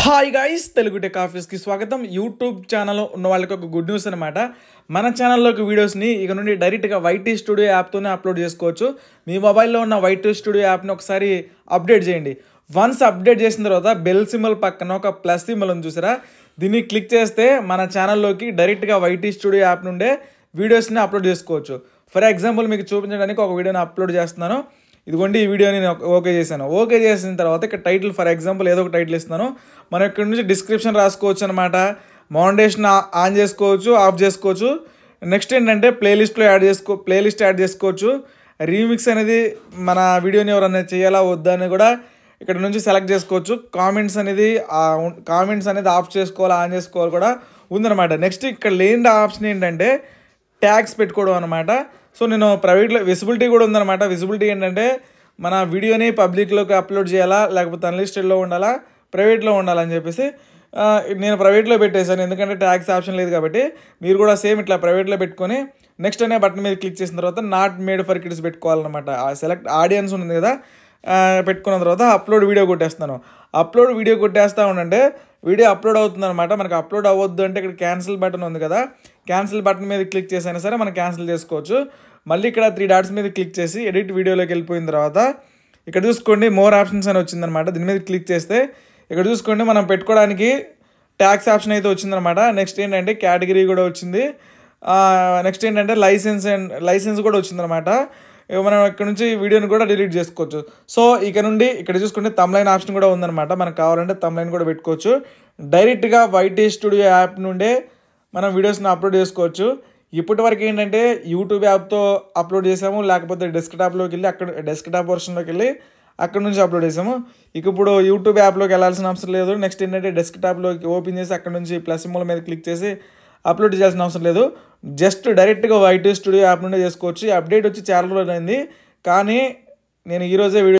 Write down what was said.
Hi guys, Telugu tech ఆఫీస్కి స్వాగతం. YouTube channel ఉన్న వాళ్ళకి ఒక గుడ్ న్యూస్ అనమాట. మన ఛానల్లోకి వీడియోస్ని ఇక నుండి డైరెక్ట్గా వైటీ స్టూడియో యాప్తోనే అప్లోడ్ చేసుకోవచ్చు. మీ మొబైల్లో ఉన్న వైటీ స్టూడియో యాప్ని ఒకసారి అప్డేట్ చేయండి. వన్స్ అప్డేట్ చేసిన తర్వాత బెల్ సింబల్ పక్కన ఒక ప్లస్ సింబల్ ఉంది చూసారా, దీన్ని క్లిక్ చేస్తే మన ఛానల్లోకి డైరెక్ట్గా వైటీ స్టూడియో యాప్ నుండే వీడియోస్ని అప్లోడ్ చేసుకోవచ్చు. ఫర్ ఎగ్జాంపుల్ మీకు చూపించడానికి ఒక వీడియోని అప్లోడ్ చేస్తున్నాను. ఇదిగోండి, ఈ వీడియోని నేను ఓకే చేశాను. ఓకే చేసిన తర్వాత ఇక్కడ టైటిల్, ఫర్ ఎగ్జాంపుల్ ఏదో ఒక టైటిల్ ఇస్తున్నాను. మనం ఇక్కడ నుంచి డిస్క్రిప్షన్ రాసుకోవచ్చు అనమాట. మౌండేషన్ ఆన్ చేసుకోవచ్చు, ఆఫ్ చేసుకోవచ్చు. నెక్స్ట్ ఏంటంటే ప్లేలిస్ట్ యాడ్ చేసుకోవచ్చు. రీమిక్స్ అనేది మన వీడియోని ఎవరైనా చేయాలా వద్దా అని కూడా ఇక్కడ నుంచి సెలెక్ట్ చేసుకోవచ్చు. కామెంట్స్ అనేది ఆఫ్ చేసుకోవాలా ఆన్ చేసుకోవాలి కూడా ఉందన్నమాట. నెక్స్ట్ ఇక్కడ లేని ఆప్షన్ ఏంటంటే ట్యాగ్స్ పెట్టుకోవడం అనమాట. సో నేను ప్రైవేట్లో విజిబిలిటీ కూడా ఉందన్నమాట. విజిబిలిటీ ఏంటంటే మన వీడియోని పబ్లిక్లోకి అప్లోడ్ చేయాలా, లేకపోతే అన్లిస్టెడ్లో ఉండాలా, ప్రైవేట్లో ఉండాలని చెప్పేసి నేను ప్రైవేట్లో పెట్టేశాను. ఎందుకంటే ట్యాగ్స్ ఆప్షన్ లేదు కాబట్టి. మీరు కూడా సేమ్ ఇట్లా ప్రైవేట్లో పెట్టుకొని నెక్స్ట్ అనే బటన్ మీద క్లిక్ చేసిన తర్వాత నాట్ మేడ్ ఫర్ కిడ్స్ పెట్టుకోవాలన్నమాట. సెలెక్ట్ ఆడియన్స్ ఉంది కదా, పెట్టుకున్న తర్వాత అప్లోడ్ వీడియో కొట్టేస్తాను. అప్లోడ్ వీడియో కొట్టేస్తా ఉండంటే వీడియో అప్లోడ్ అవుతుంది అనమాట. మనకు అప్లోడ్ అవ్వద్దు అంటే ఇక్కడ క్యాన్సిల్ బటన్ ఉంది కదా, క్యాన్సిల్ బటన్ మీద క్లిక్ చేసైనా సరే మనం క్యాన్సిల్ చేసుకోవచ్చు. మళ్ళీ ఇక్కడ 3 డాట్స్ మీద క్లిక్ చేసి ఎడిట్ వీడియోలోకి వెళ్ళిపోయిన తర్వాత ఇక్కడ చూసుకోండి మోర్ ఆప్షన్స్ అని వచ్చిందనమాట. దీని మీద క్లిక్ చేస్తే ఇక్కడ చూసుకోండి మనం పెట్టుకోవడానికి ట్యాక్స్ ఆప్షన్ అయితే వచ్చిందనమాట. నెక్స్ట్ ఏంటంటే కేటగిరీ కూడా వచ్చింది. నెక్స్ట్ ఏంటంటే లైసెన్స్ కూడా వచ్చిందనమాట. మనం ఇక్కడ నుంచి వీడియోని కూడా డిలీట్ చేసుకోవచ్చు. సో ఇక నుండి ఇక్కడ చూసుకుంటే తమ్లైన్ ఆప్షన్ కూడా ఉందన్నమాట. మనకు కావాలంటే తమ్లైన్ కూడా పెట్టుకోవచ్చు. డైరెక్ట్గా వైటీ స్టూడియో యాప్ నుండే మనం వీడియోస్ని అప్లోడ్ చేసుకోవచ్చు. ఇప్పటి వరకు ఏంటంటే యూట్యూబ్ యాప్తో అప్లోడ్ చేసాము, లేకపోతే డెస్క్టాప్లోకి వెళ్ళి డెస్క్టాప్ వర్షన్లోకి వెళ్ళి అక్కడ నుంచి అప్లోడ్ చేసాము. ఇక ఇప్పుడు యూట్యూబ్ యాప్లోకి వెళ్ళాల్సిన అవసరం లేదు. నెక్స్ట్ ఏంటంటే డెస్క్టాప్లోకి ఓపెన్ చేసి అక్కడ నుంచి ప్లస్ సింబల్ మీద క్లిక్ చేసి అప్లోడ్ చేయాల్సిన అవసరం లేదు. జస్ట్ డైరెక్ట్గా వైటీ స్టూడియో యాప్ నుండే చేసుకోవచ్చు. ఈ అప్డేట్ వచ్చి చాలా రోజులు అయింది, కానీ నేను ఈరోజే వీడియో